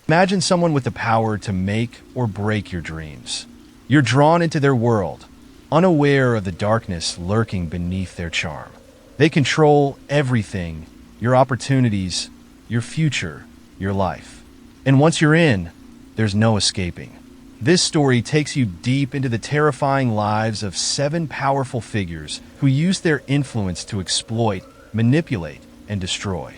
Imagine someone with the power to make or break your dreams. You're drawn into their world, unaware of the darkness lurking beneath their charm. They control everything, your opportunities, your future, your life. And once you're in, there's no escaping. This story takes you deep into the terrifying lives of 7 powerful figures who used their influence to exploit, manipulate, and destroy.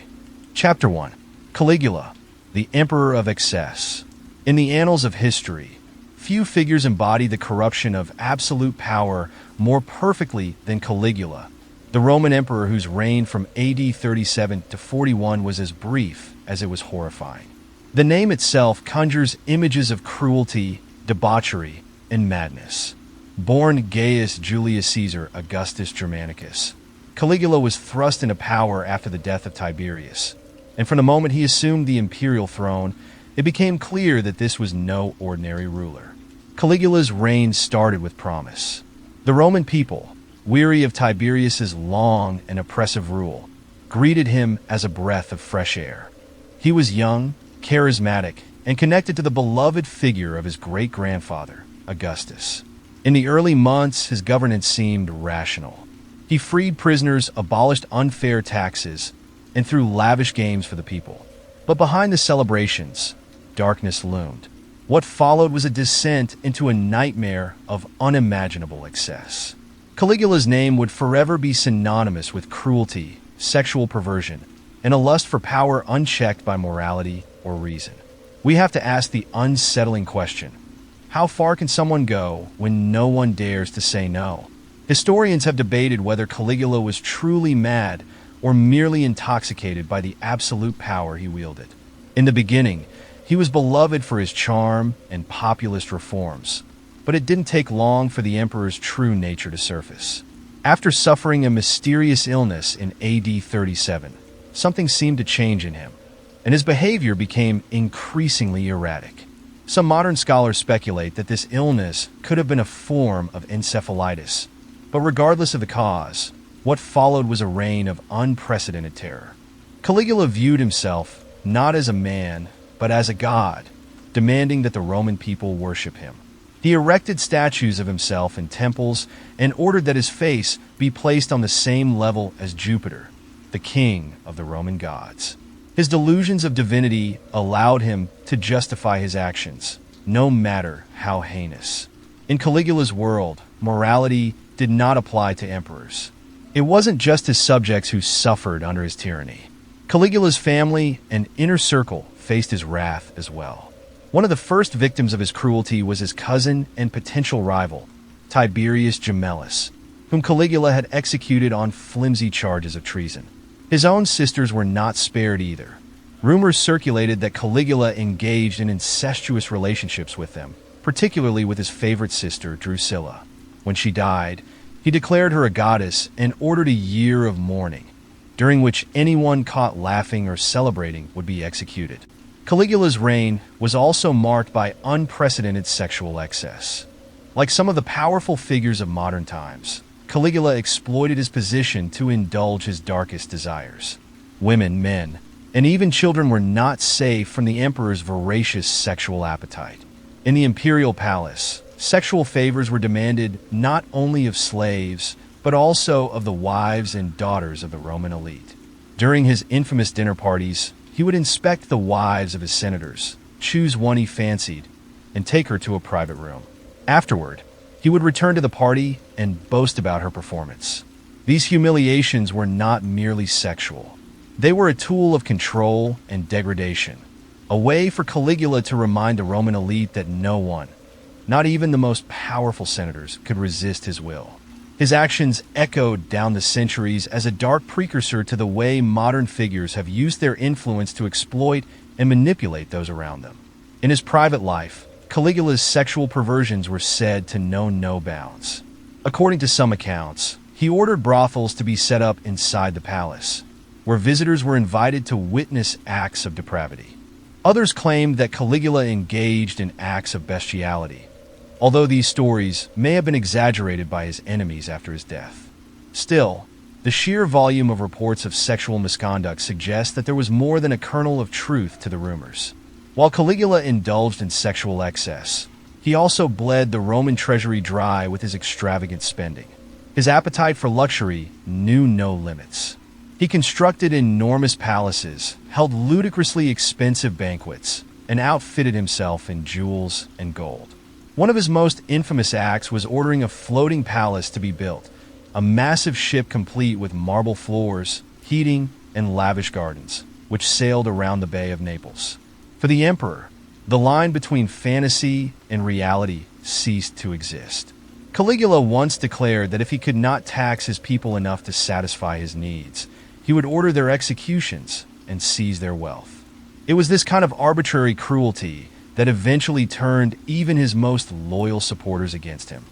Chapter 1. Caligula, the Emperor of Excess. In the annals of history, few figures embody the corruption of absolute power more perfectly than Caligula, the Roman emperor whose reign from AD 37 to 41 was as brief as it was horrifying. The name itself conjures images of cruelty, debauchery, and madness. Born Gaius Julius Caesar Augustus Germanicus, Caligula was thrust into power after the death of Tiberius, and from the moment he assumed the imperial throne, it became clear that this was no ordinary ruler. Caligula's reign started with promise. The Roman people, weary of Tiberius's long and oppressive rule, greeted him as a breath of fresh air. He was young, charismatic, and connected to the beloved figure of his great-grandfather, Augustus. In the early months, his governance seemed rational. He freed prisoners, abolished unfair taxes, and threw lavish games for the people. But behind the celebrations, darkness loomed. What followed was a descent into a nightmare of unimaginable excess. Caligula's name would forever be synonymous with cruelty, sexual perversion, and a lust for power unchecked by morality or reason. We have to ask the unsettling question: how far can someone go when no one dares to say no? Historians have debated whether Caligula was truly mad or merely intoxicated by the absolute power he wielded. In the beginning, he was beloved for his charm and populist reforms, but it didn't take long for the emperor's true nature to surface. After suffering a mysterious illness in AD 37, something seemed to change in him, and his behavior became increasingly erratic. Some modern scholars speculate that this illness could have been a form of encephalitis, but regardless of the cause, what followed was a reign of unprecedented terror. Caligula viewed himself not as a man, but as a god, demanding that the Roman people worship him. He erected statues of himself in temples and ordered that his face be placed on the same level as Jupiter, the king of the Roman gods. His delusions of divinity allowed him to justify his actions, no matter how heinous. In Caligula's world, morality did not apply to emperors. It wasn't just his subjects who suffered under his tyranny. Caligula's family and inner circle faced his wrath as well. One of the first victims of his cruelty was his cousin and potential rival, Tiberius Gemellus, whom Caligula had executed on flimsy charges of treason. His own sisters were not spared either. Rumors circulated that Caligula engaged in incestuous relationships with them, particularly with his favorite sister, Drusilla. When she died, he declared her a goddess and ordered a year of mourning, during which anyone caught laughing or celebrating would be executed. Caligula's reign was also marked by unprecedented sexual excess. Like some of the powerful figures of modern times, Caligula exploited his position to indulge his darkest desires. Women, men, and even children were not safe from the emperor's voracious sexual appetite. In the imperial palace, sexual favors were demanded not only of slaves, but also of the wives and daughters of the Roman elite. During his infamous dinner parties, he would inspect the wives of his senators, choose one he fancied, and take her to a private room. Afterward, he would return to the party and boast about her performance. These humiliations were not merely sexual. They were a tool of control and degradation, a way for Caligula to remind the Roman elite that no one, not even the most powerful senators, could resist his will. His actions echoed down the centuries as a dark precursor to the way modern figures have used their influence to exploit and manipulate those around them. In his private life, Caligula's sexual perversions were said to know no bounds. According to some accounts, he ordered brothels to be set up inside the palace, where visitors were invited to witness acts of depravity. Others claimed that Caligula engaged in acts of bestiality, although these stories may have been exaggerated by his enemies after his death. Still, the sheer volume of reports of sexual misconduct suggests that there was more than a kernel of truth to the rumors. While Caligula indulged in sexual excess, he also bled the Roman treasury dry with his extravagant spending. His appetite for luxury knew no limits. He constructed enormous palaces, held ludicrously expensive banquets, and outfitted himself in jewels and gold. One of his most infamous acts was ordering a floating palace to be built, a massive ship complete with marble floors, heating, and lavish gardens, which sailed around the Bay of Naples. For the emperor, the line between fantasy and reality ceased to exist. Caligula once declared that if he could not tax his people enough to satisfy his needs, he would order their executions and seize their wealth. It was this kind of arbitrary cruelty that eventually turned even his most loyal supporters against him.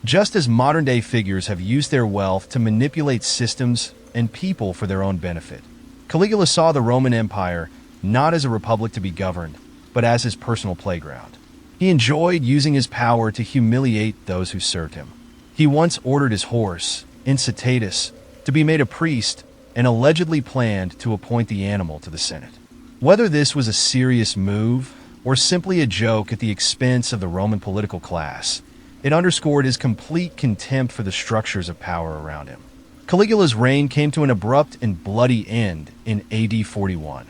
Just as modern-day figures have used their wealth to manipulate systems and people for their own benefit, Caligula saw the Roman Empire not as a republic to be governed, but as his personal playground. He enjoyed using his power to humiliate those who served him. He once ordered his horse, Incitatus, to be made a priest and allegedly planned to appoint the animal to the Senate. Whether this was a serious move or simply a joke at the expense of the Roman political class, it underscored his complete contempt for the structures of power around him. Caligula's reign came to an abrupt and bloody end in AD 41,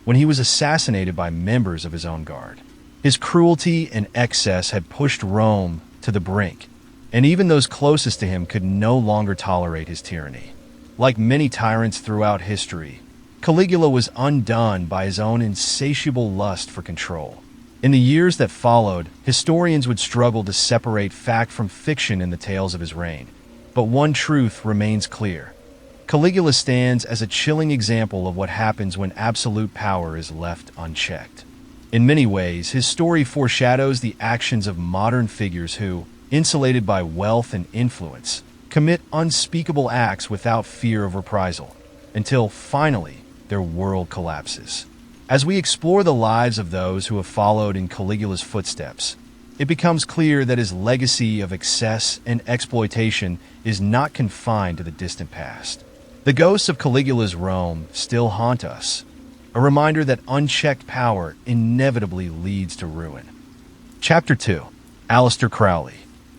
when he was assassinated by members of his own guard. His cruelty and excess had pushed Rome to the brink, and even those closest to him could no longer tolerate his tyranny. Like many tyrants throughout history, Caligula was undone by his own insatiable lust for control. In the years that followed, historians would struggle to separate fact from fiction in the tales of his reign. But one truth remains clear. Caligula stands as a chilling example of what happens when absolute power is left unchecked. In many ways, his story foreshadows the actions of modern figures who, insulated by wealth and influence, commit unspeakable acts without fear of reprisal, until, finally, their world collapses. As we explore the lives of those who have followed in Caligula's footsteps, it becomes clear that his legacy of excess and exploitation is not confined to the distant past. The ghosts of Caligula's Rome still haunt us, a reminder that unchecked power inevitably leads to ruin. Chapter 2. Aleister Crowley,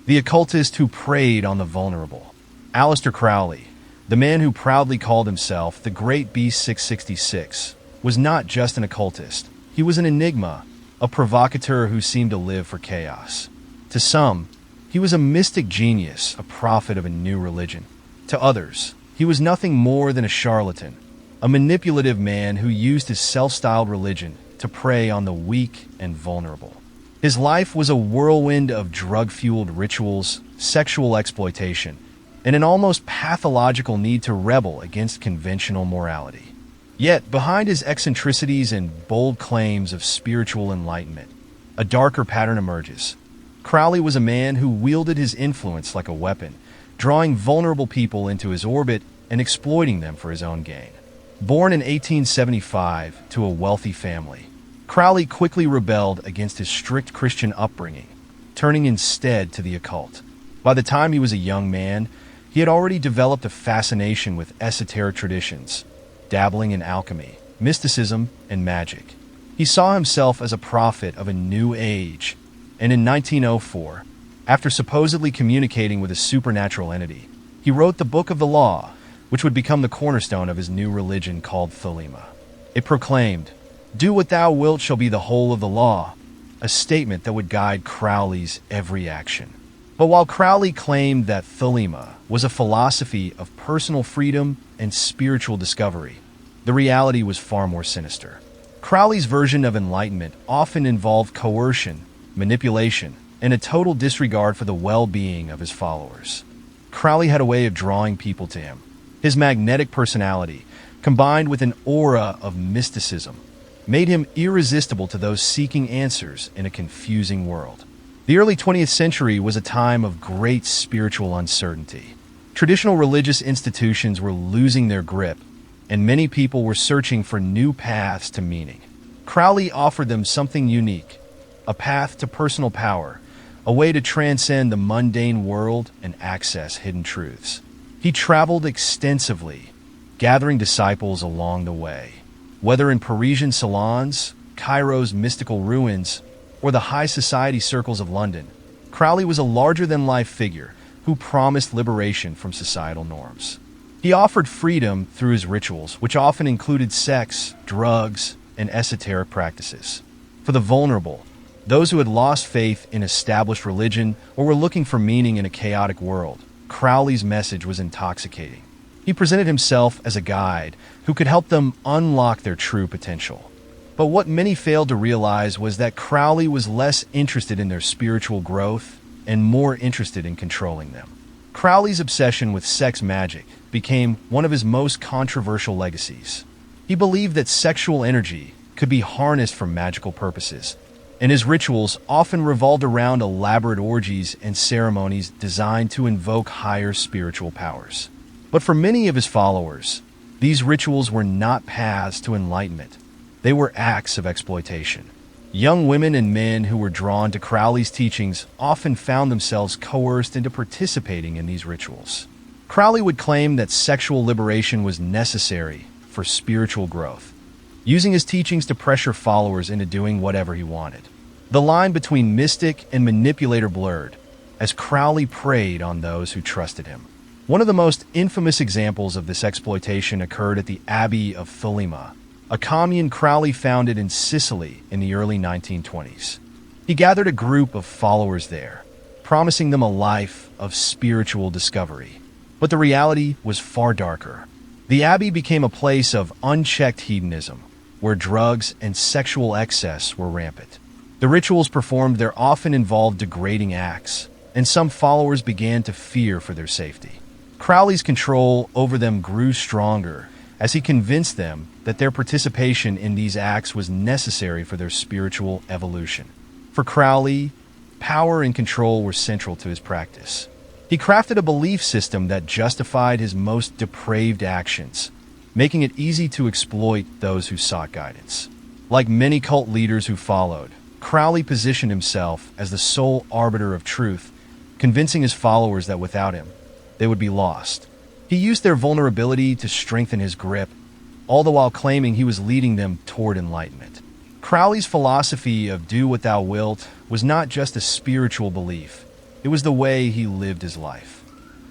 the occultist who preyed on the vulnerable. Aleister Crowley, the man who proudly called himself the Great Beast 666, was not just an occultist. He was an enigma, a provocateur who seemed to live for chaos. To some, he was a mystic genius, a prophet of a new religion. To others, he was nothing more than a charlatan, a manipulative man who used his self-styled religion to prey on the weak and vulnerable. His life was a whirlwind of drug-fueled rituals, sexual exploitation, and an almost pathological need to rebel against conventional morality. Yet, behind his eccentricities and bold claims of spiritual enlightenment, a darker pattern emerges. Crowley was a man who wielded his influence like a weapon, drawing vulnerable people into his orbit and exploiting them for his own gain. Born in 1875 to a wealthy family, Crowley quickly rebelled against his strict Christian upbringing, turning instead to the occult. By the time he was a young man, he had already developed a fascination with esoteric traditions, dabbling in alchemy, mysticism, and magic. He saw himself as a prophet of a new age, and in 1904, after supposedly communicating with a supernatural entity, he wrote the Book of the Law, which would become the cornerstone of his new religion called Thelema. It proclaimed, "Do what thou wilt shall be the whole of the law," a statement that would guide Crowley's every action. But while Crowley claimed that Thelema was a philosophy of personal freedom and spiritual discovery, the reality was far more sinister. Crowley's version of enlightenment often involved coercion, manipulation, and a total disregard for the well-being of his followers. Crowley had a way of drawing people to him. His magnetic personality, combined with an aura of mysticism, made him irresistible to those seeking answers in a confusing world. The early 20th century was a time of great spiritual uncertainty. Traditional religious institutions were losing their grip, and many people were searching for new paths to meaning. Crowley offered them something unique, a path to personal power, a way to transcend the mundane world and access hidden truths. He traveled extensively, gathering disciples along the way. Whether in Parisian salons Cairo's mystical ruins, or the high society circles of London, Crowley was a larger-than-life figure who promised liberation from societal norms. He offered freedom through his rituals, which often included sex, drugs, and esoteric practices. For the vulnerable, those who had lost faith in established religion or were looking for meaning in a chaotic world, Crowley's message was intoxicating. He presented himself as a guide who could help them unlock their true potential. But what many failed to realize was that Crowley was less interested in their spiritual growth and more interested in controlling them. Crowley's obsession with sex magic became one of his most controversial legacies. He believed that sexual energy could be harnessed for magical purposes, and his rituals often revolved around elaborate orgies and ceremonies designed to invoke higher spiritual powers. But for many of his followers, these rituals were not paths to enlightenment. They were acts of exploitation. Young women and men who were drawn to Crowley's teachings often found themselves coerced into participating in these rituals. Crowley would claim that sexual liberation was necessary for spiritual growth, using his teachings to pressure followers into doing whatever he wanted. The line between mystic and manipulator blurred as Crowley preyed on those who trusted him. One of the most infamous examples of this exploitation occurred at the Abbey of Thelema, a commune Crowley founded in Sicily in the early 1920s. He gathered a group of followers there, promising them a life of spiritual discovery. But the reality was far darker. The abbey became a place of unchecked hedonism, where drugs and sexual excess were rampant. The rituals performed there often involved degrading acts, and some followers began to fear for their safety. Crowley's control over them grew stronger as he convinced them that their participation in these acts was necessary for their spiritual evolution. For Crowley, power and control were central to his practice. He crafted a belief system that justified his most depraved actions, making it easy to exploit those who sought guidance. Like many cult leaders who followed, Crowley positioned himself as the sole arbiter of truth, convincing his followers that without him, they would be lost. He used their vulnerability to strengthen his grip, all the while claiming he was leading them toward enlightenment. Crowley's philosophy of do what thou wilt was not just a spiritual belief. It was the way he lived his life.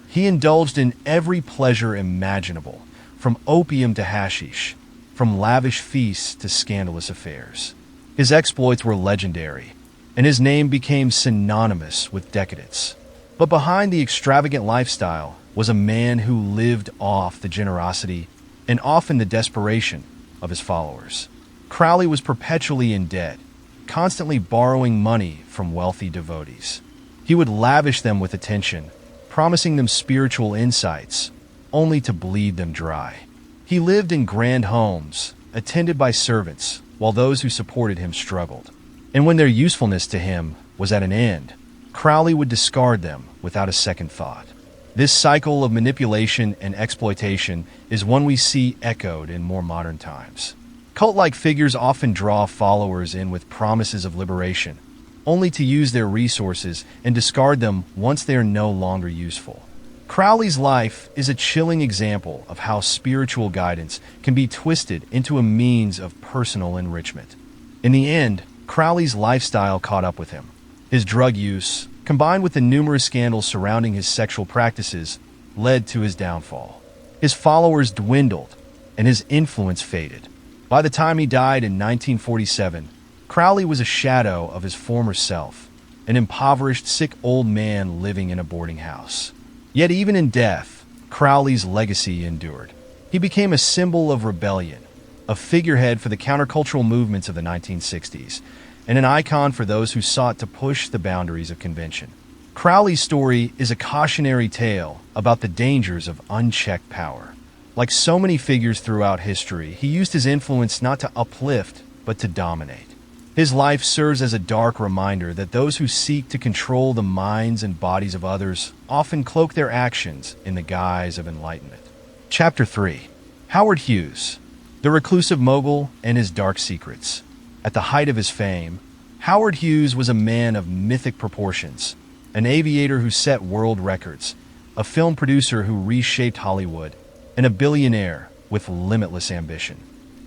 He indulged in every pleasure imaginable, from opium to hashish, from lavish feasts to scandalous affairs. His exploits were legendary, and his name became synonymous with decadence. But behind the extravagant lifestyle was a man who lived off the generosity and often the desperation of his followers. Crowley was perpetually in debt, constantly borrowing money from wealthy devotees. He would lavish them with attention, promising them spiritual insights, only to bleed them dry. He lived in grand homes, attended by servants, while those who supported him struggled. And when their usefulness to him was at an end, Crowley would discard them without a second thought. This cycle of manipulation and exploitation is one we see echoed in more modern times. Cult-like figures often draw followers in with promises of liberation, only to use their resources and discard them once they are no longer useful. Crowley's life is a chilling example of how spiritual guidance can be twisted into a means of personal enrichment. In the end, Crowley's lifestyle caught up with him. His drug use, combined with the numerous scandals surrounding his sexual practices, led to his downfall. His followers dwindled, and his influence faded. By the time he died in 1947, Crowley was a shadow of his former self, an impoverished, sick old man living in a boarding house. Yet even in death, Crowley's legacy endured. He became a symbol of rebellion, a figurehead for the countercultural movements of the 1960s, and an icon for those who sought to push the boundaries of convention. Crowley's story is a cautionary tale about the dangers of unchecked power. Like so many figures throughout history, he used his influence not to uplift, but to dominate. His life serves as a dark reminder that those who seek to control the minds and bodies of others often cloak their actions in the guise of enlightenment. Chapter 3. Howard Hughes, the reclusive mogul and his dark secrets. At the height of his fame, Howard Hughes was a man of mythic proportions, an aviator who set world records, a film producer who reshaped Hollywood, and a billionaire with limitless ambition.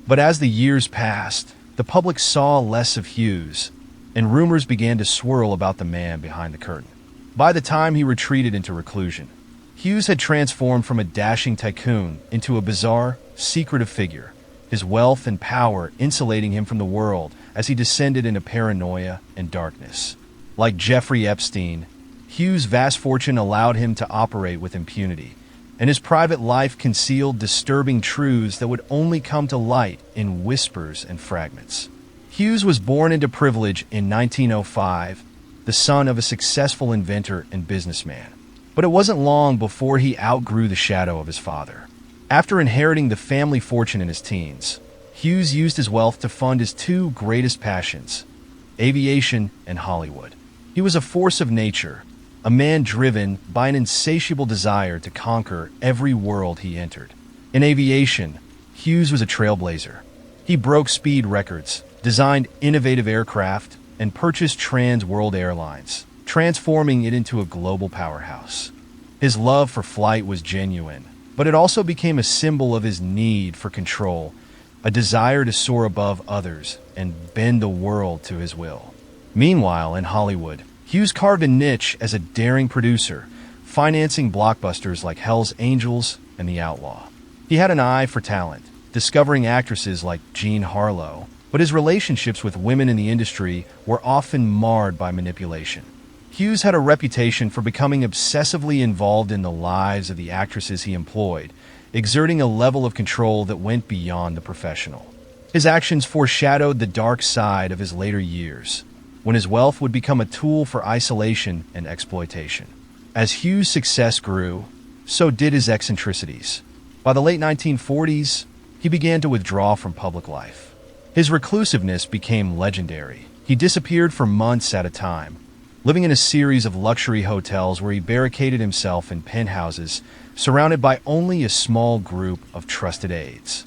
But as the years passed, the public saw less of Hughes, and rumors began to swirl about the man behind the curtain. By the time he retreated into reclusion, Hughes had transformed from a dashing tycoon into a bizarre, secretive figure, his wealth and power insulating him from the world as he descended into paranoia and darkness. Like Jeffrey Epstein, Hughes' vast fortune allowed him to operate with impunity, and his private life concealed disturbing truths that would only come to light in whispers and fragments. Hughes was born into privilege in 1905, the son of a successful inventor and businessman. But it wasn't long before he outgrew the shadow of his father. After inheriting the family fortune in his teens, Hughes used his wealth to fund his two greatest passions, aviation and Hollywood. He was a force of nature, a man driven by an insatiable desire to conquer every world he entered. In aviation, Hughes was a trailblazer. He broke speed records, designed innovative aircraft, and purchased trans-world airlines, transforming it into a global powerhouse. His love for flight was genuine, but it also became a symbol of his need for control, a desire to soar above others and bend the world to his will. Meanwhile, in Hollywood, Hughes carved a niche as a daring producer, financing blockbusters like Hell's Angels and The Outlaw. He had an eye for talent, discovering actresses like Jean Harlow, but his relationships with women in the industry were often marred by manipulation. Hughes had a reputation for becoming obsessively involved in the lives of the actresses he employed, exerting a level of control that went beyond the professional. His actions foreshadowed the dark side of his later years, when his wealth would become a tool for isolation and exploitation. As Hughes' success grew, so did his eccentricities. By the late 1940s, he began to withdraw from public life. His reclusiveness became legendary. He disappeared for months at a time, living in a series of luxury hotels where he barricaded himself in penthouses, surrounded by only a small group of trusted aides.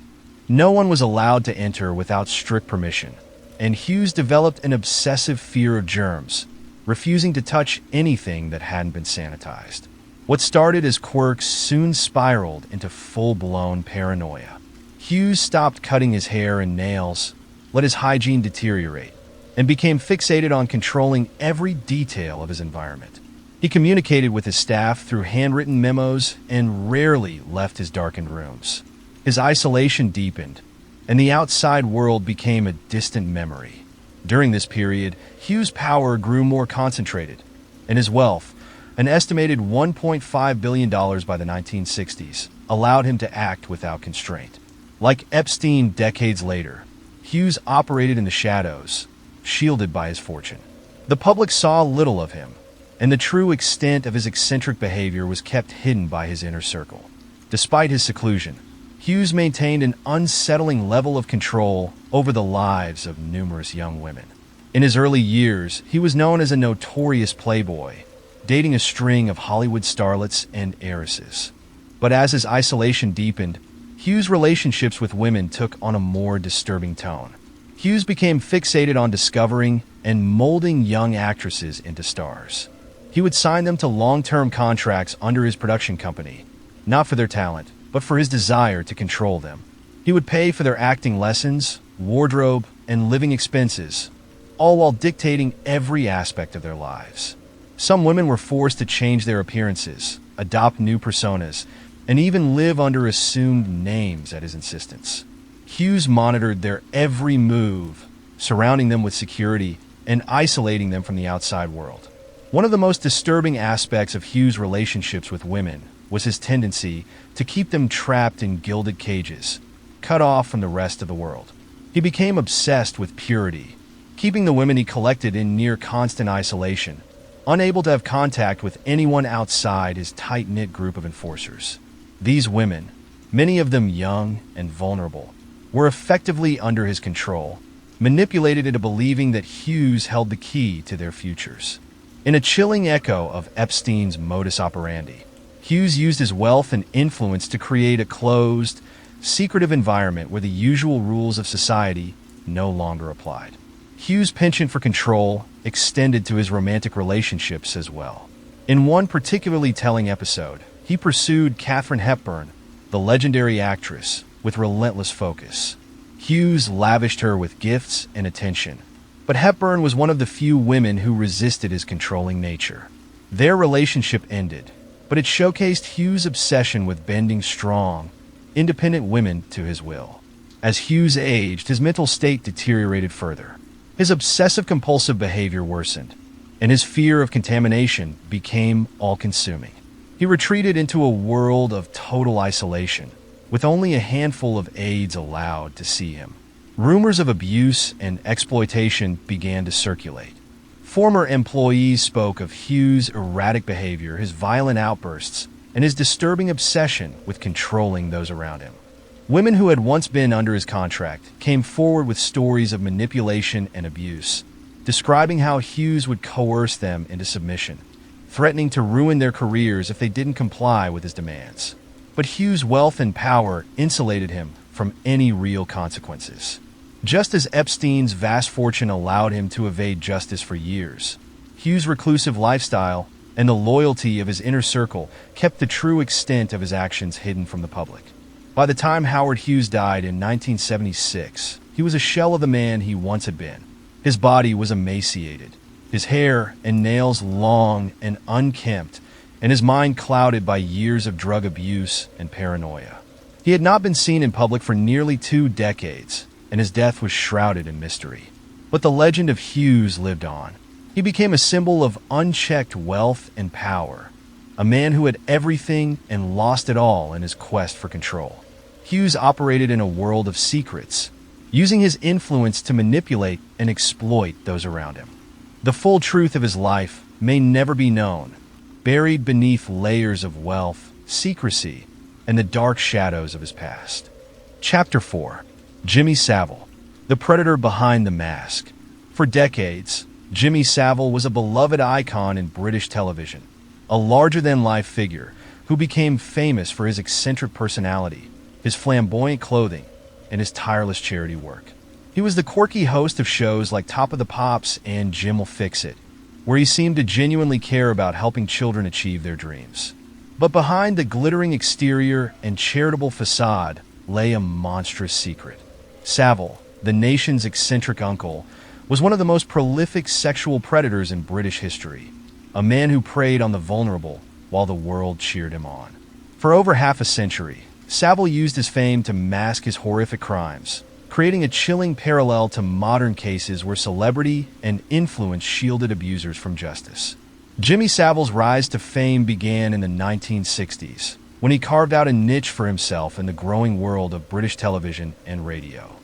No one was allowed to enter without strict permission, and Hughes developed an obsessive fear of germs, refusing to touch anything that hadn't been sanitized. What started as quirks soon spiraled into full-blown paranoia. Hughes stopped cutting his hair and nails, let his hygiene deteriorate, and became fixated on controlling every detail of his environment. He communicated with his staff through handwritten memos and rarely left his darkened rooms. His isolation deepened, and the outside world became a distant memory. During this period, Hughes' power grew more concentrated, and his wealth, an estimated $1.5 billion by the 1960s, allowed him to act without constraint. Like Epstein decades later, Hughes operated in the shadows, shielded by his fortune. The public saw little of him, and the true extent of his eccentric behavior was kept hidden by his inner circle. Despite his seclusion, Hughes maintained an unsettling level of control over the lives of numerous young women. In his early years, he was known as a notorious playboy, dating a string of Hollywood starlets and heiresses. But as his isolation deepened, Hughes' relationships with women took on a more disturbing tone. Hughes became fixated on discovering and molding young actresses into stars. He would sign them to long-term contracts under his production company, not for their talent, but for his desire to control them. He would pay for their acting lessons, wardrobe, and living expenses, all while dictating every aspect of their lives. Some women were forced to change their appearances, adopt new personas, and even live under assumed names at his insistence. Hughes monitored their every move, surrounding them with security and isolating them from the outside world. One of the most disturbing aspects of Hughes' relationships with women was his tendency to keep them trapped in gilded cages, cut off from the rest of the world. He became obsessed with purity, keeping the women he collected in near constant isolation, unable to have contact with anyone outside his tight-knit group of enforcers. These women, many of them young and vulnerable, were effectively under his control, manipulated into believing that Hughes held the key to their futures. In a chilling echo of Epstein's modus operandi, Hughes used his wealth and influence to create a closed, secretive environment where the usual rules of society no longer applied. Hughes' penchant for control extended to his romantic relationships as well. In one particularly telling episode, he pursued Katharine Hepburn, the legendary actress, with relentless focus. Hughes lavished her with gifts and attention, but Hepburn was one of the few women who resisted his controlling nature. Their relationship ended, but it showcased Hughes' obsession with bending strong, independent women to his will. As Hughes aged, his mental state deteriorated further. His obsessive-compulsive behavior worsened, and his fear of contamination became all-consuming. He retreated into a world of total isolation, with only a handful of aides allowed to see him. Rumors of abuse and exploitation began to circulate. Former employees spoke of Hughes' erratic behavior, his violent outbursts, and his disturbing obsession with controlling those around him. Women who had once been under his contract came forward with stories of manipulation and abuse, describing how Hughes would coerce them into submission, threatening to ruin their careers if they didn't comply with his demands. But Hughes' wealth and power insulated him from any real consequences. Just as Epstein's vast fortune allowed him to evade justice for years, Hughes' reclusive lifestyle and the loyalty of his inner circle kept the true extent of his actions hidden from the public. By the time Howard Hughes died in 1976, he was a shell of the man he once had been. His body was emaciated, his hair and nails long and unkempt, and his mind clouded by years of drug abuse and paranoia. He had not been seen in public for nearly 2 decades, and his death was shrouded in mystery. But the legend of Hughes lived on. He became a symbol of unchecked wealth and power, a man who had everything and lost it all in his quest for control. Hughes operated in a world of secrets, using his influence to manipulate and exploit those around him. The full truth of his life may never be known, buried beneath layers of wealth, secrecy, and the dark shadows of his past. Chapter 4. Jimmy Savile, the predator behind the mask. For decades, Jimmy Savile was a beloved icon in British television, a larger-than-life figure who became famous for his eccentric personality, his flamboyant clothing, and his tireless charity work. He was the quirky host of shows like Top of the Pops and Jim'll Fix It, where he seemed to genuinely care about helping children achieve their dreams. But behind the glittering exterior and charitable facade lay a monstrous secret. Savile, the nation's eccentric uncle, was one of the most prolific sexual predators in British history, a man who preyed on the vulnerable while the world cheered him on. For over half a century, Savile used his fame to mask his horrific crimes, creating a chilling parallel to modern cases where celebrity and influence shielded abusers from justice. Jimmy Savile's rise to fame began in the 1960s, when he carved out a niche for himself in the growing world of British television and radio.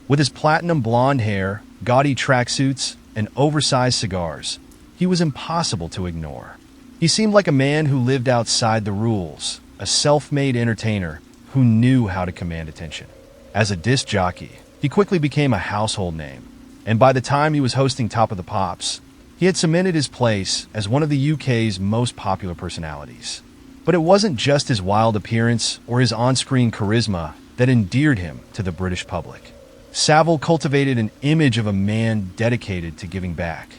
With his platinum blonde hair, gaudy tracksuits, and oversized cigars, he was impossible to ignore. He seemed like a man who lived outside the rules, a self-made entertainer who knew how to command attention. As a disc jockey, he quickly became a household name, and by the time he was hosting Top of the Pops, he had cemented his place as one of the UK's most popular personalities. But it wasn't just his wild appearance or his on-screen charisma that endeared him to the British public. Savile cultivated an image of a man dedicated to giving back.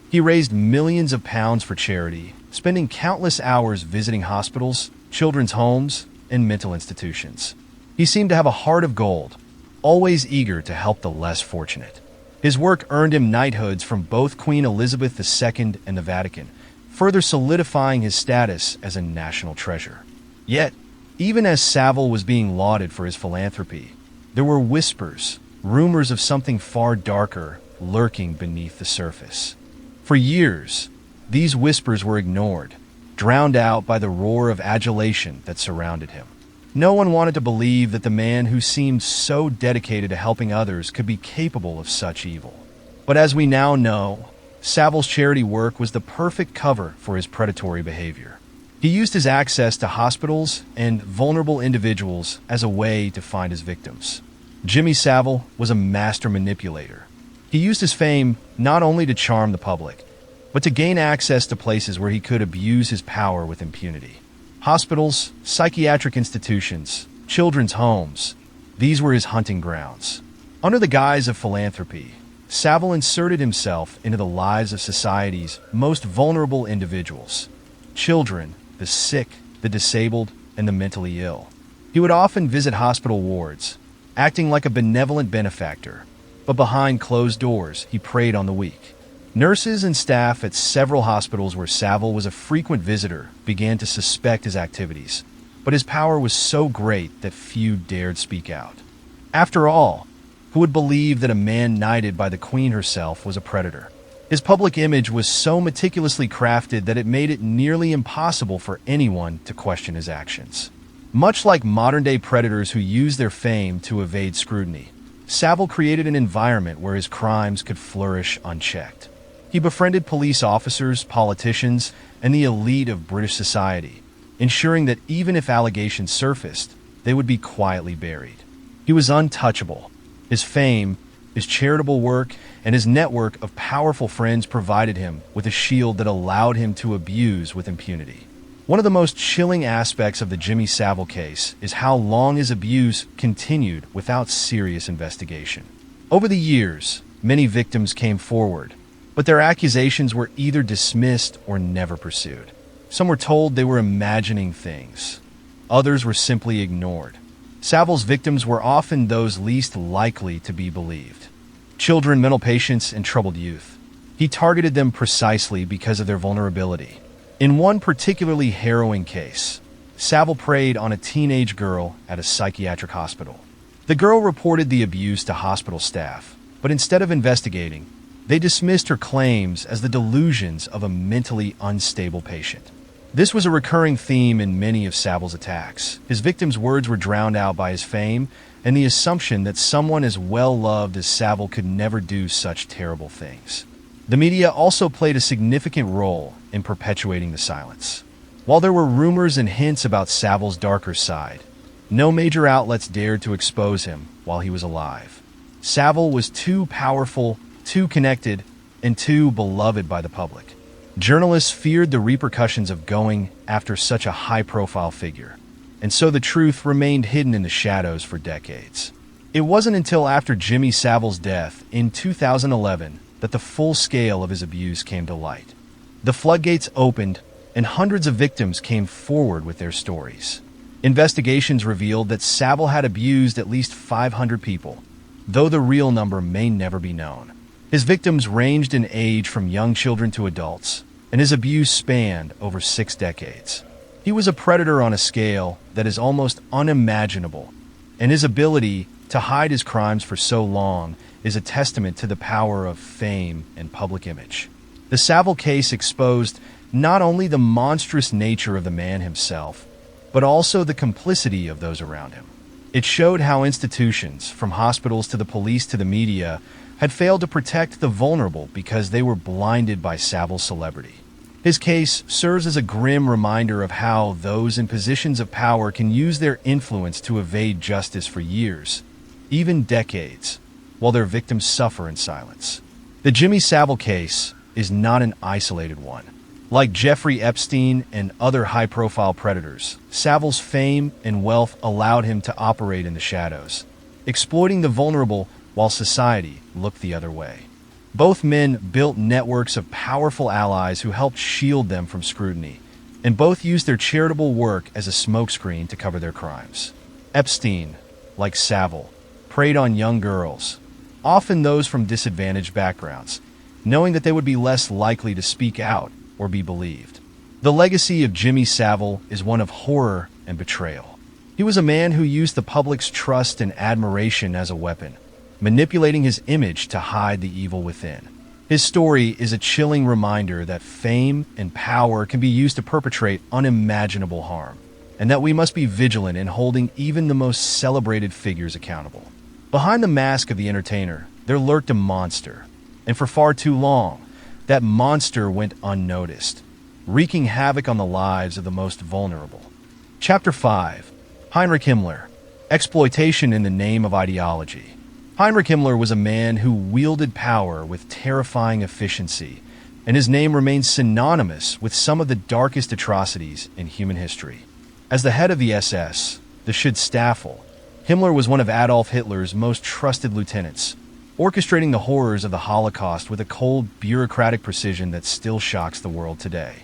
He raised millions of pounds for charity, spending countless hours visiting hospitals, children's homes, and mental institutions. He seemed to have a heart of gold, always eager to help the less fortunate. His work earned him knighthoods from both Queen Elizabeth II and the Vatican, further solidifying his status as a national treasure. Yet, even as Savile was being lauded for his philanthropy, there were whispers, rumors of something far darker lurking beneath the surface. For years, these whispers were ignored, drowned out by the roar of adulation that surrounded him. No one wanted to believe that the man who seemed so dedicated to helping others could be capable of such evil. But as we now know, Savile's charity work was the perfect cover for his predatory behavior. He used his access to hospitals and vulnerable individuals as a way to find his victims. Jimmy Savile was a master manipulator. He used his fame not only to charm the public, but to gain access to places where he could abuse his power with impunity. Hospitals, psychiatric institutions, children's homes, these were his hunting grounds. Under the guise of philanthropy, Savile inserted himself into the lives of society's most vulnerable individuals: children, the sick, the disabled, and the mentally ill. He would often visit hospital wards, acting like a benevolent benefactor. But behind closed doors, he preyed on the weak. Nurses and staff at several hospitals where Savile was a frequent visitor began to suspect his activities, but his power was so great that few dared speak out. After all, who would believe that a man knighted by the Queen herself was a predator? His public image was so meticulously crafted that it made it nearly impossible for anyone to question his actions. Much like modern-day predators who use their fame to evade scrutiny, Savile created an environment where his crimes could flourish unchecked. He befriended police officers, politicians, and the elite of British society, ensuring that even if allegations surfaced, they would be quietly buried. He was untouchable. His fame, his charitable work, and his network of powerful friends provided him with a shield that allowed him to abuse with impunity. One of the most chilling aspects of the Jimmy Savile case is how long his abuse continued without serious investigation. Over the years, many victims came forward, but their accusations were either dismissed or never pursued. Some were told they were imagining things. Others were simply ignored. Savile's victims were often those least likely to be believed: children, mental patients, and troubled youth. He targeted them precisely because of their vulnerability. In one particularly harrowing case, Savile preyed on a teenage girl at a psychiatric hospital. The girl reported the abuse to hospital staff, but instead of investigating, they dismissed her claims as the delusions of a mentally unstable patient. This was a recurring theme in many of Savile's attacks. His victims' words were drowned out by his fame and the assumption that someone as well-loved as Savile could never do such terrible things. The media also played a significant role in perpetuating the silence. While there were rumors and hints about Savile's darker side, no major outlets dared to expose him while he was alive. Savile was too powerful, too connected, and too beloved by the public. Journalists feared the repercussions of going after such a high-profile figure, and so the truth remained hidden in the shadows for decades. It wasn't until after Jimmy Savile's death in 2011 that the full scale of his abuse came to light. The floodgates opened, and hundreds of victims came forward with their stories. Investigations revealed that Savile had abused at least 500 people, though the real number may never be known. His victims ranged in age from young children to adults, and his abuse spanned over 6 decades. He was a predator on a scale that is almost unimaginable, and his ability to hide his crimes for so long is a testament to the power of fame and public image. The Savile case exposed not only the monstrous nature of the man himself, but also the complicity of those around him. It showed how institutions, from hospitals to the police to the media, had failed to protect the vulnerable because they were blinded by Savile's celebrity. His case serves as a grim reminder of how those in positions of power can use their influence to evade justice for years, even decades, while their victims suffer in silence. The Jimmy Savile case is not an isolated one. Like Jeffrey Epstein and other high-profile predators, Savile's fame and wealth allowed him to operate in the shadows, exploiting the vulnerable while society looked the other way. Both men built networks of powerful allies who helped shield them from scrutiny, and both used their charitable work as a smokescreen to cover their crimes. Epstein, like Savile, preyed on young girls, often those from disadvantaged backgrounds, knowing that they would be less likely to speak out or be believed. The legacy of Jimmy Savile is one of horror and betrayal. He was a man who used the public's trust and admiration as a weapon, manipulating his image to hide the evil within. His story is a chilling reminder that fame and power can be used to perpetrate unimaginable harm, and that we must be vigilant in holding even the most celebrated figures accountable. Behind the mask of the entertainer, there lurked a monster, and for far too long, that monster went unnoticed, wreaking havoc on the lives of the most vulnerable. Chapter 5. Heinrich Himmler. Exploitation in the name of ideology. Heinrich Himmler was a man who wielded power with terrifying efficiency, and his name remains synonymous with some of the darkest atrocities in human history. As the head of the SS, the Schutzstaffel, Himmler was one of Adolf Hitler's most trusted lieutenants, orchestrating the horrors of the Holocaust with a cold, bureaucratic precision that still shocks the world today.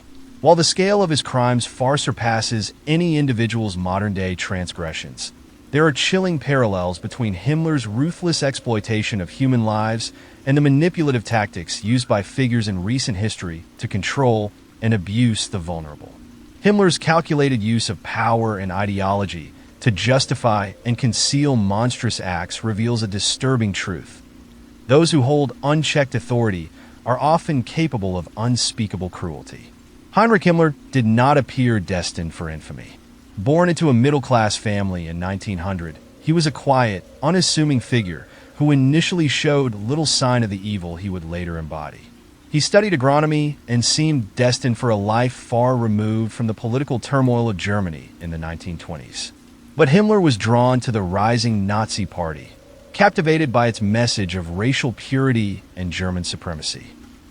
While the scale of his crimes far surpasses any individual's modern-day transgressions, There are chilling parallels between Himmler's ruthless exploitation of human lives and the manipulative tactics used by figures in recent history to control and abuse the vulnerable. Himmler's calculated use of power and ideology to justify and conceal monstrous acts reveals a disturbing truth. Those who hold unchecked authority are often capable of unspeakable cruelty. Heinrich Himmler did not appear destined for infamy. Born into a middle-class family in 1900, he was a quiet, unassuming figure who initially showed little sign of the evil he would later embody. He studied agronomy and seemed destined for a life far removed from the political turmoil of Germany in the 1920s. But Himmler was drawn to the rising Nazi Party, captivated by its message of racial purity and German supremacy.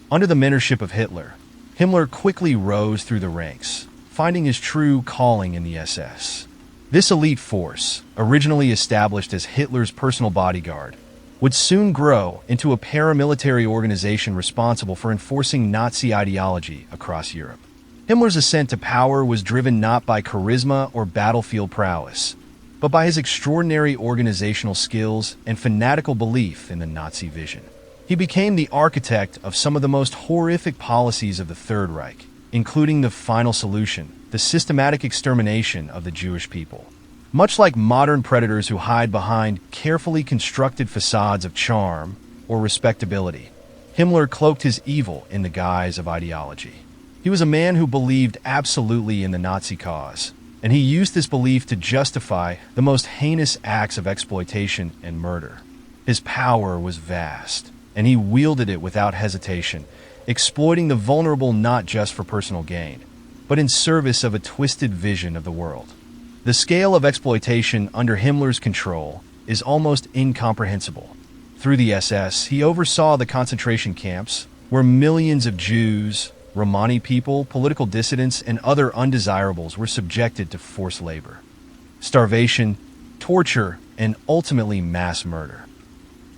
Under the mentorship of Hitler, Himmler quickly rose through the ranks, finding his true calling in the SS. This elite force, originally established as Hitler's personal bodyguard, would soon grow into a paramilitary organization responsible for enforcing Nazi ideology across Europe. Himmler's ascent to power was driven not by charisma or battlefield prowess, but by his extraordinary organizational skills and fanatical belief in the Nazi vision. He became the architect of some of the most horrific policies of the Third Reich, including the final solution, the systematic extermination of the Jewish people. Much like modern predators who hide behind carefully constructed facades of charm or respectability, Himmler cloaked his evil in the guise of ideology. He was a man who believed absolutely in the Nazi cause, and he used this belief to justify the most heinous acts of exploitation and murder. His power was vast, and he wielded it without hesitation, exploiting the vulnerable not just for personal gain, but in service of a twisted vision of the world. The scale of exploitation under Himmler's control is almost incomprehensible. Through the SS, he oversaw the concentration camps where millions of Jews, Romani people, political dissidents, and other undesirables were subjected to forced labor, starvation, torture, and ultimately mass murder.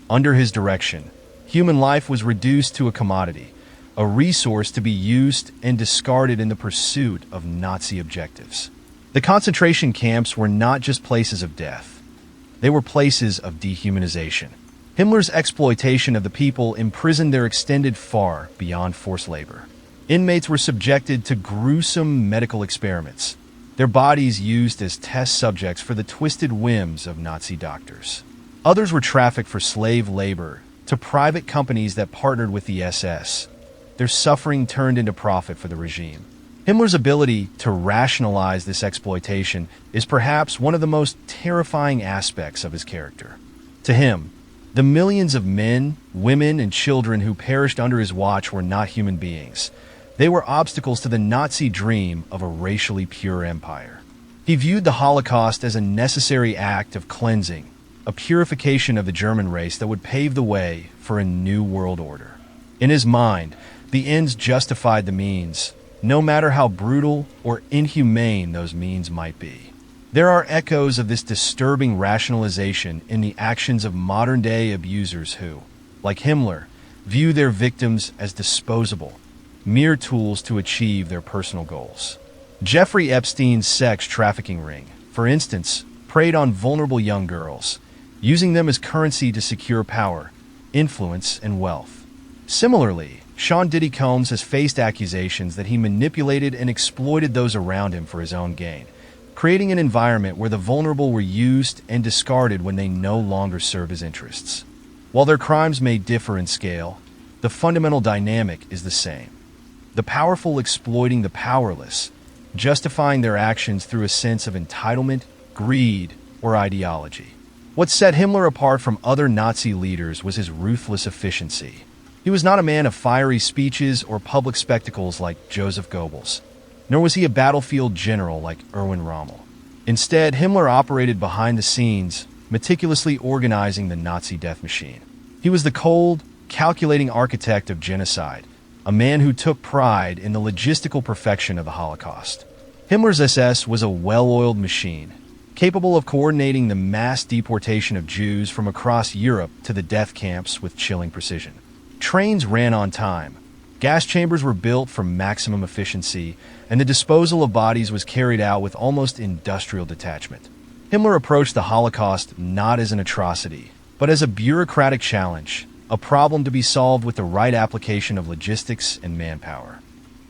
Under his direction, human life was reduced to a commodity, a resource to be used and discarded in the pursuit of Nazi objectives. The concentration camps were not just places of death. They were places of dehumanization. Himmler's exploitation of the people imprisoned their extended far beyond forced labor. Inmates were subjected to gruesome medical experiments, their bodies used as test subjects for the twisted whims of Nazi doctors. Others were trafficked for slave labor to private companies that partnered with the SS. Their suffering turned into profit for the regime. Himmler's ability to rationalize this exploitation is perhaps one of the most terrifying aspects of his character. To him, the millions of men, women, and children who perished under his watch were not human beings. They were obstacles to the Nazi dream of a racially pure empire. He viewed the Holocaust as a necessary act of cleansing, a purification of the German race that would pave the way for a new world order. In his mind, the ends justified the means, no matter how brutal or inhumane those means might be. There are echoes of this disturbing rationalization in the actions of modern-day abusers who, like Himmler, view their victims as disposable, mere tools to achieve their personal goals. Jeffrey Epstein's sex trafficking ring, for instance, preyed on vulnerable young girls, using them as currency to secure power, influence, and wealth. Similarly, Sean Diddy Combs has faced accusations that he manipulated and exploited those around him for his own gain, creating an environment where the vulnerable were used and discarded when they no longer serve his interests. While their crimes may differ in scale, the fundamental dynamic is the same. The powerful exploiting the powerless, justifying their actions through a sense of entitlement, greed, or ideology. What set Himmler apart from other Nazi leaders was his ruthless efficiency. He was not a man of fiery speeches or public spectacles like Joseph Goebbels, nor was he a battlefield general like Erwin Rommel. Instead, Himmler operated behind the scenes, meticulously organizing the Nazi death machine. He was the cold, calculating architect of genocide, a man who took pride in the logistical perfection of the Holocaust. Himmler's SS was a well-oiled machine, capable of coordinating the mass deportation of Jews from across Europe to the death camps with chilling precision. Trains ran on time, gas chambers were built for maximum efficiency, and the disposal of bodies was carried out with almost industrial detachment. Himmler approached the Holocaust not as an atrocity, but as a bureaucratic challenge, a problem to be solved with the right application of logistics and manpower.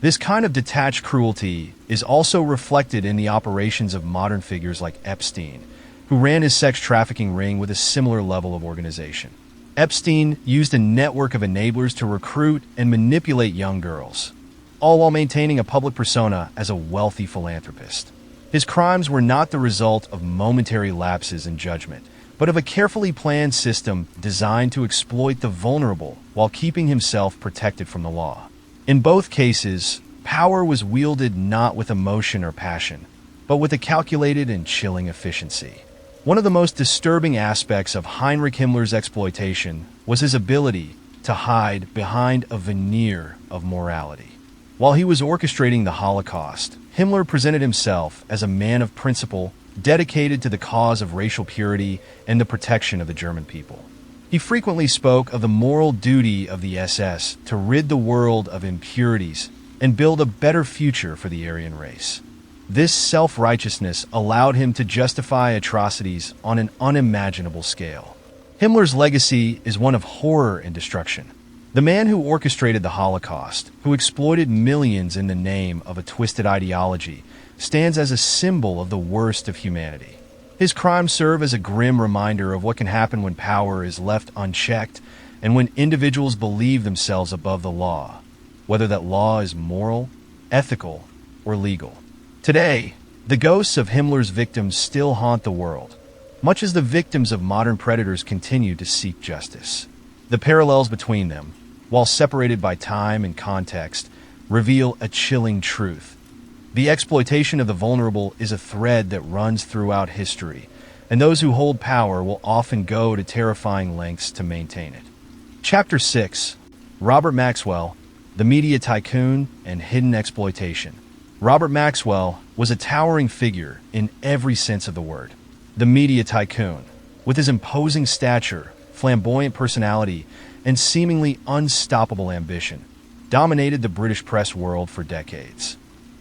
This kind of detached cruelty is also reflected in the operations of modern figures like Epstein, who ran his sex trafficking ring with a similar level of organization. Epstein used a network of enablers to recruit and manipulate young girls, all while maintaining a public persona as a wealthy philanthropist. His crimes were not the result of momentary lapses in judgment, but of a carefully planned system designed to exploit the vulnerable while keeping himself protected from the law. In both cases, power was wielded not with emotion or passion, but with a calculated and chilling efficiency. One of the most disturbing aspects of Heinrich Himmler's exploitation was his ability to hide behind a veneer of morality. While he was orchestrating the Holocaust, Himmler presented himself as a man of principle, dedicated to the cause of racial purity and the protection of the German people. He frequently spoke of the moral duty of the SS to rid the world of impurities and build a better future for the Aryan race. This self-righteousness allowed him to justify atrocities on an unimaginable scale. Himmler's legacy is one of horror and destruction. The man who orchestrated the Holocaust, who exploited millions in the name of a twisted ideology, stands as a symbol of the worst of humanity. His crimes serve as a grim reminder of what can happen when power is left unchecked and when individuals believe themselves above the law, whether that law is moral, ethical, or legal. Today, the ghosts of Himmler's victims still haunt the world, much as the victims of modern predators continue to seek justice. The parallels between them, while separated by time and context, reveal a chilling truth. The exploitation of the vulnerable is a thread that runs throughout history, and those who hold power will often go to terrifying lengths to maintain it. Chapter 6: Robert Maxwell, the Media Tycoon and Hidden Exploitation. Robert Maxwell was a towering figure in every sense of the word. The media tycoon, with his imposing stature, flamboyant personality, and seemingly unstoppable ambition, dominated the British press world for decades.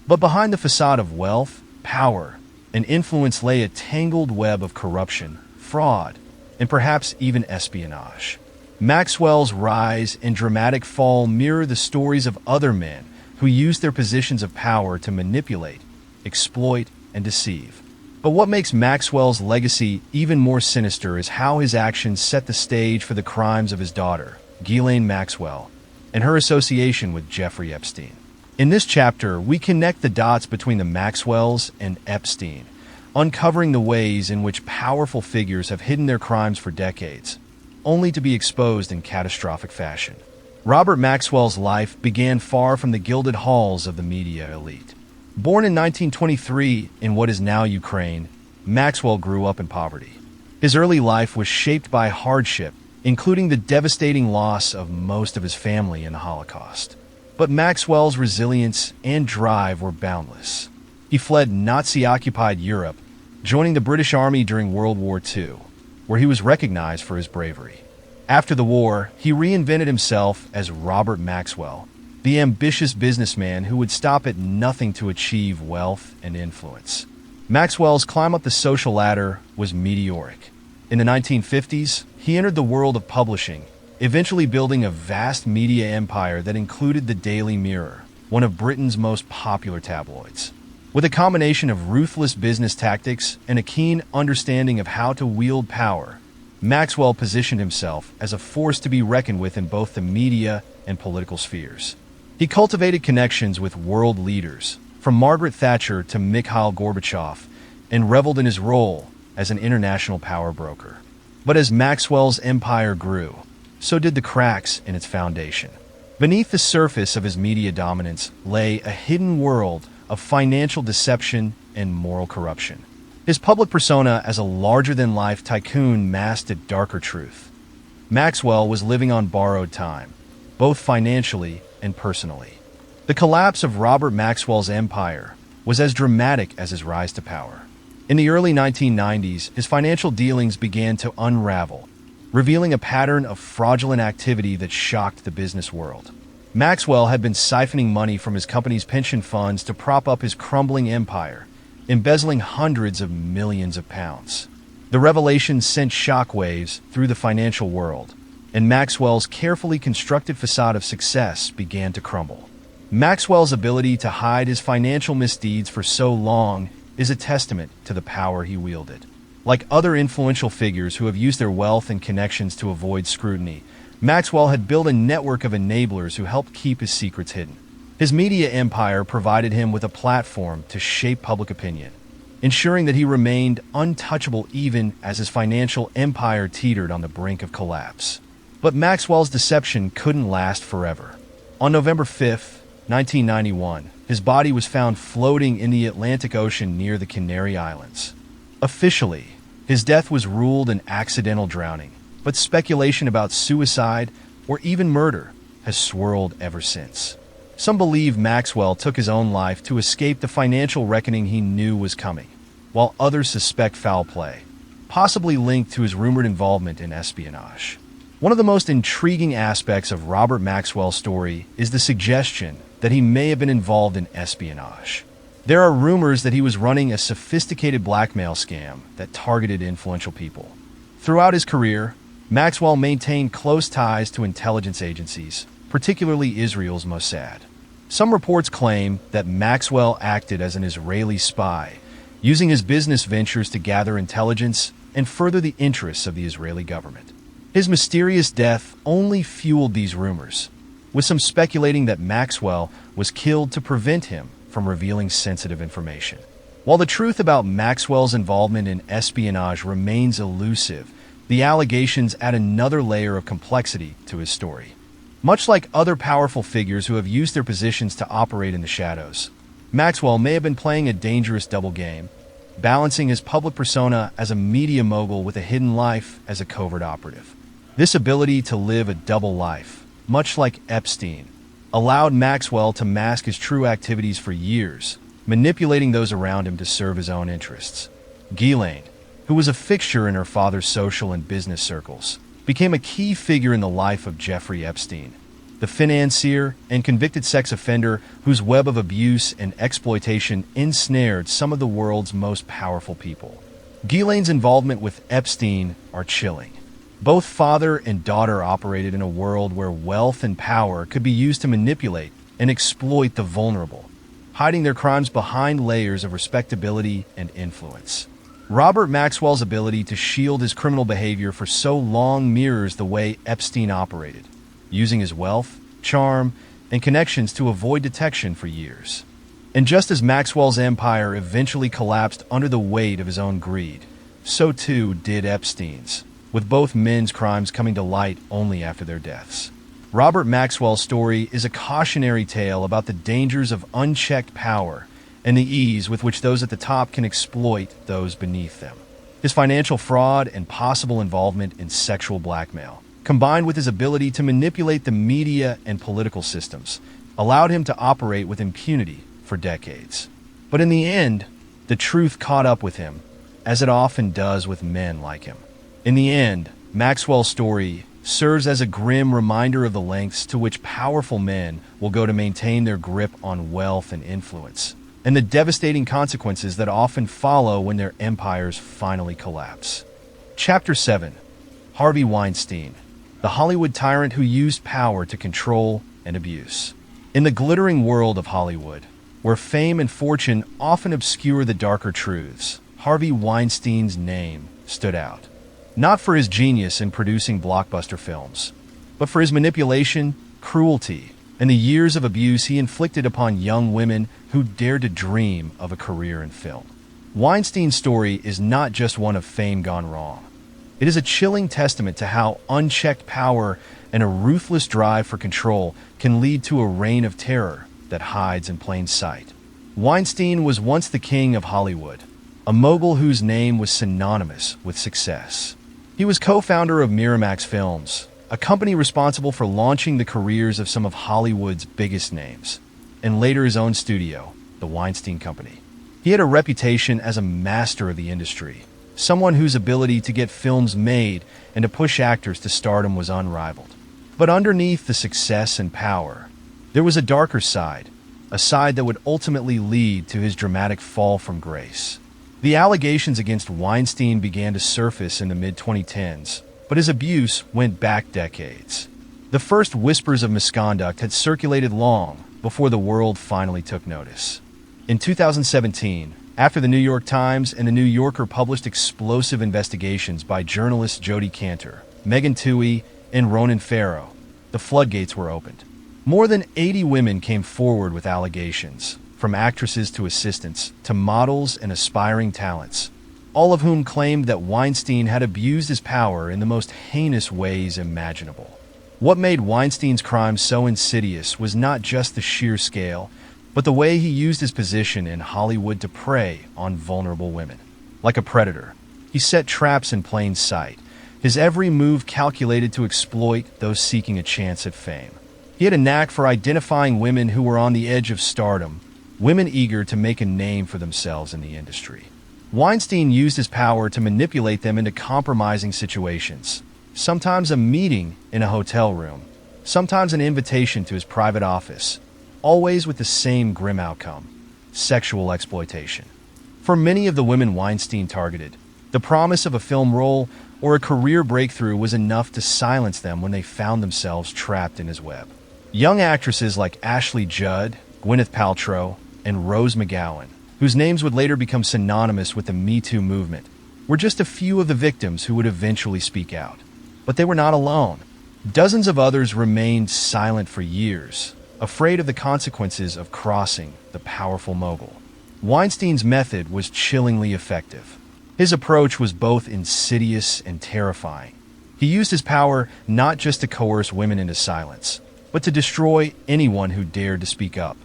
But behind the facade of wealth, power, and influence lay a tangled web of corruption, fraud, and perhaps even espionage. Maxwell's rise and dramatic fall mirror the stories of other men who used their positions of power to manipulate, exploit, and deceive. But what makes Maxwell's legacy even more sinister is how his actions set the stage for the crimes of his daughter, Ghislaine Maxwell, and her association with Jeffrey Epstein. In this chapter, we connect the dots between the Maxwells and Epstein, uncovering the ways in which powerful figures have hidden their crimes for decades, only to be exposed in catastrophic fashion. Robert Maxwell's life began far from the gilded halls of the media elite. Born in 1923 in what is now Ukraine, Maxwell grew up in poverty. His early life was shaped by hardship, including the devastating loss of most of his family in the Holocaust. But Maxwell's resilience and drive were boundless. He fled Nazi-occupied Europe, joining the British Army during World War II, where he was recognized for his bravery. After the war, he reinvented himself as Robert Maxwell, the ambitious businessman who would stop at nothing to achieve wealth and influence. Maxwell's climb up the social ladder was meteoric. In the 1950s, he entered the world of publishing, eventually building a vast media empire that included the Daily Mirror, one of Britain's most popular tabloids. With a combination of ruthless business tactics and a keen understanding of how to wield power, Maxwell positioned himself as a force to be reckoned with in both the media and political spheres. He cultivated connections with world leaders, from Margaret Thatcher to Mikhail Gorbachev, and reveled in his role as an international power broker. But as Maxwell's empire grew, so did the cracks in its foundation. Beneath the surface of his media dominance lay a hidden world of financial deception and moral corruption. His public persona as a larger-than-life tycoon masked a darker truth. Maxwell was living on borrowed time, both financially and personally. The collapse of Robert Maxwell's empire was as dramatic as his rise to power. In the early 1990s, his financial dealings began to unravel, revealing a pattern of fraudulent activity that shocked the business world. Maxwell had been siphoning money from his company's pension funds to prop up his crumbling empire, embezzling hundreds of millions of pounds. The revelation sent shockwaves through the financial world, and Maxwell's carefully constructed facade of success began to crumble. Maxwell's ability to hide his financial misdeeds for so long is a testament to the power he wielded. Like other influential figures who have used their wealth and connections to avoid scrutiny, Maxwell had built a network of enablers who helped keep his secrets hidden. His media empire provided him with a platform to shape public opinion, ensuring that he remained untouchable even as his financial empire teetered on the brink of collapse. But Maxwell's deception couldn't last forever. On November 5th, 1991, his body was found floating in the Atlantic Ocean near the Canary Islands. Officially, his death was ruled an accidental drowning, but speculation about suicide or even murder has swirled ever since. Some believe Maxwell took his own life to escape the financial reckoning he knew was coming, while others suspect foul play, possibly linked to his rumored involvement in espionage. One of the most intriguing aspects of Robert Maxwell's story is the suggestion that he may have been involved in espionage. There are rumors that he was running a sophisticated blackmail scam that targeted influential people. Throughout his career, Maxwell maintained close ties to intelligence agencies, particularly Israel's Mossad. Some reports claim that Maxwell acted as an Israeli spy, using his business ventures to gather intelligence and further the interests of the Israeli government. His mysterious death only fueled these rumors, with some speculating that Maxwell was killed to prevent him from revealing sensitive information. While the truth about Maxwell's involvement in espionage remains elusive, the allegations add another layer of complexity to his story. Much like other powerful figures who have used their positions to operate in the shadows, Maxwell may have been playing a dangerous double game, balancing his public persona as a media mogul with a hidden life as a covert operative. This ability to live a double life, much like Epstein, allowed Maxwell to mask his true activities for years, manipulating those around him to serve his own interests. Ghislaine, who was a fixture in her father's social and business circles, became a key figure in the life of Jeffrey Epstein, the financier and convicted sex offender whose web of abuse and exploitation ensnared some of the world's most powerful people. Ghislaine's involvement with Epstein are chilling. Both father and daughter operated in a world where wealth and power could be used to manipulate and exploit the vulnerable, hiding their crimes behind layers of respectability and influence. Robert Maxwell's ability to shield his criminal behavior for so long mirrors the way Epstein operated, using his wealth, charm, and connections to avoid detection for years. And just as Maxwell's empire eventually collapsed under the weight of his own greed, so too did Epstein's, with both men's crimes coming to light only after their deaths. Robert Maxwell's story is a cautionary tale about the dangers of unchecked power and the ease with which those at the top can exploit those beneath them. His financial fraud and possible involvement in sexual blackmail, combined with his ability to manipulate the media and political systems, allowed him to operate with impunity for decades. But in the end, the truth caught up with him, as it often does with men like him. In the end, Maxwell's story serves as a grim reminder of the lengths to which powerful men will go to maintain their grip on wealth and influence, and the devastating consequences that often follow when their empires finally collapse. Chapter 7. Harvey Weinstein, the Hollywood tyrant who used power to control and abuse. In the glittering world of Hollywood, where fame and fortune often obscure the darker truths, Harvey Weinstein's name stood out. Not for his genius in producing blockbuster films, but for his manipulation, cruelty, and the years of abuse he inflicted upon young women who dared to dream of a career in film. Weinstein's story is not just one of fame gone wrong. It is a chilling testament to how unchecked power and a ruthless drive for control can lead to a reign of terror that hides in plain sight. Weinstein was once the king of Hollywood, a mogul whose name was synonymous with success. He was co-founder of Miramax Films, a company responsible for launching the careers of some of Hollywood's biggest names, and later his own studio, the Weinstein Company. He had a reputation as a master of the industry, someone whose ability to get films made and to push actors to stardom was unrivaled. But underneath the success and power, there was a darker side, a side that would ultimately lead to his dramatic fall from grace. The allegations against Weinstein began to surface in the mid-2010s, but his abuse went back decades. The first whispers of misconduct had circulated long before the world finally took notice. In 2017, after the New York Times and the New Yorker published explosive investigations by journalists Jodi Kantor, Megan Twohey, and Ronan Farrow, the floodgates were opened. More than 80 women came forward with allegations, from actresses to assistants to models and aspiring talents, all of whom claimed that Weinstein had abused his power in the most heinous ways imaginable. What made Weinstein's crimes so insidious was not just the sheer scale, but the way he used his position in Hollywood to prey on vulnerable women. Like a predator, he set traps in plain sight, his every move calculated to exploit those seeking a chance at fame. He had a knack for identifying women who were on the edge of stardom, women eager to make a name for themselves in the industry. Weinstein used his power to manipulate them into compromising situations, sometimes a meeting in a hotel room, sometimes an invitation to his private office, always with the same grim outcome: sexual exploitation. For many of the women Weinstein targeted, the promise of a film role or a career breakthrough was enough to silence them when they found themselves trapped in his web. Young actresses like Ashley Judd, Gwyneth Paltrow, and Rose McGowan, whose names would later become synonymous with the Me Too movement, were just a few of the victims who would eventually speak out. But they were not alone. Dozens of others remained silent for years, afraid of the consequences of crossing the powerful mogul. Weinstein's method was chillingly effective. His approach was both insidious and terrifying. He used his power not just to coerce women into silence, but to destroy anyone who dared to speak up.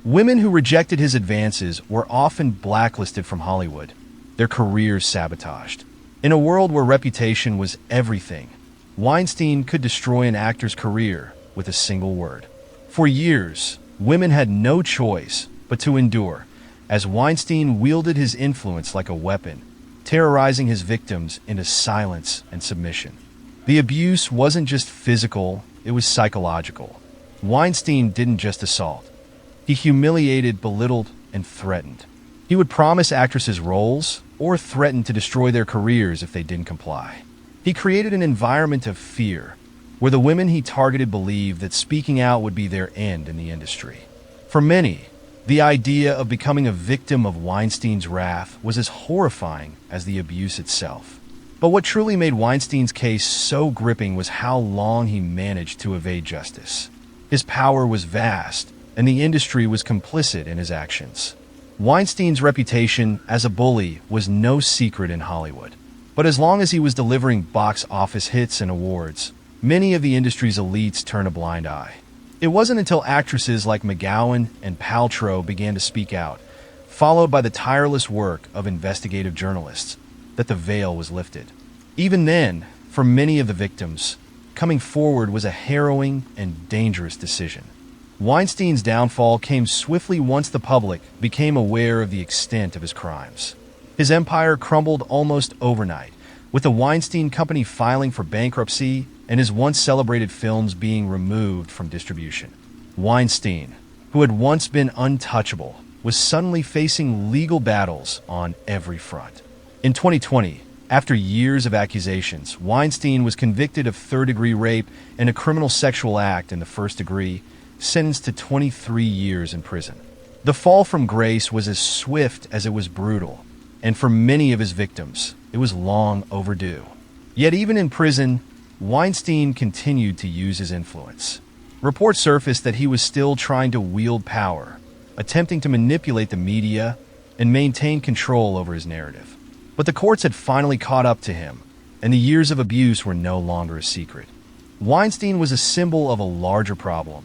Women who rejected his advances were often blacklisted from Hollywood, their careers sabotaged. In a world where reputation was everything, Weinstein could destroy an actor's career with a single word. For years, women had no choice but to endure, as Weinstein wielded his influence like a weapon, terrorizing his victims into silence and submission. The abuse wasn't just physical, it was psychological. Weinstein didn't just assault. He humiliated, belittled, and threatened. He would promise actresses roles or threaten to destroy their careers if they didn't comply. He created an environment of fear, where the women he targeted believed that speaking out would be their end in the industry. For many, the idea of becoming a victim of Weinstein's wrath was as horrifying as the abuse itself. But what truly made Weinstein's case so gripping was how long he managed to evade justice. His power was vast, and the industry was complicit in his actions. Weinstein's reputation as a bully was no secret in Hollywood. But as long as he was delivering box office hits and awards, many of the industry's elites turned a blind eye. It wasn't until actresses like McGowan and Paltrow began to speak out, followed by the tireless work of investigative journalists, that the veil was lifted. Even then, for many of the victims, coming forward was a harrowing and dangerous decision. Weinstein's downfall came swiftly once the public became aware of the extent of his crimes. His empire crumbled almost overnight, with the Weinstein Company filing for bankruptcy and his once celebrated films being removed from distribution. Weinstein, who had once been untouchable, was suddenly facing legal battles on every front. In 2020, after years of accusations, Weinstein was convicted of third-degree rape and a criminal sexual act in the first degree, sentenced to 23 years in prison. The fall from grace was as swift as it was brutal, and for many of his victims, it was long overdue. Yet even in prison, Weinstein continued to use his influence. Reports surfaced that he was still trying to wield power, attempting to manipulate the media and maintain control over his narrative. But the courts had finally caught up to him, and the years of abuse were no longer a secret. Weinstein was a symbol of a larger problem,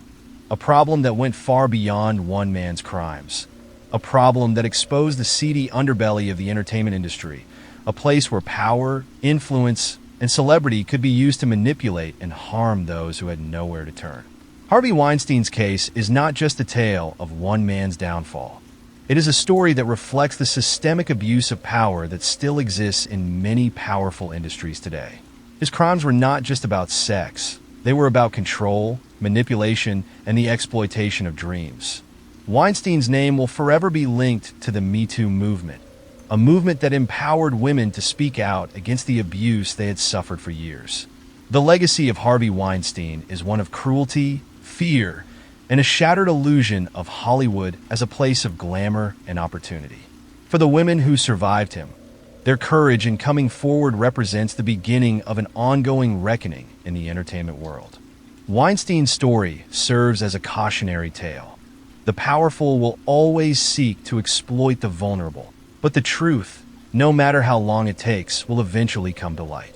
a problem that went far beyond one man's crimes, a problem that exposed the seedy underbelly of the entertainment industry, a place where power, influence, and celebrity could be used to manipulate and harm those who had nowhere to turn. Harvey Weinstein's case is not just a tale of one man's downfall. It is a story that reflects the systemic abuse of power that still exists in many powerful industries today. His crimes were not just about sex. They were about control, manipulation, and the exploitation of dreams. Weinstein's name will forever be linked to the Me Too movement, a movement that empowered women to speak out against the abuse they had suffered for years. The legacy of Harvey Weinstein is one of cruelty, fear, and a shattered illusion of Hollywood as a place of glamour and opportunity. For the women who survived him, their courage in coming forward represents the beginning of an ongoing reckoning in the entertainment world. Weinstein's story serves as a cautionary tale. The powerful will always seek to exploit the vulnerable, but the truth, no matter how long it takes, will eventually come to light.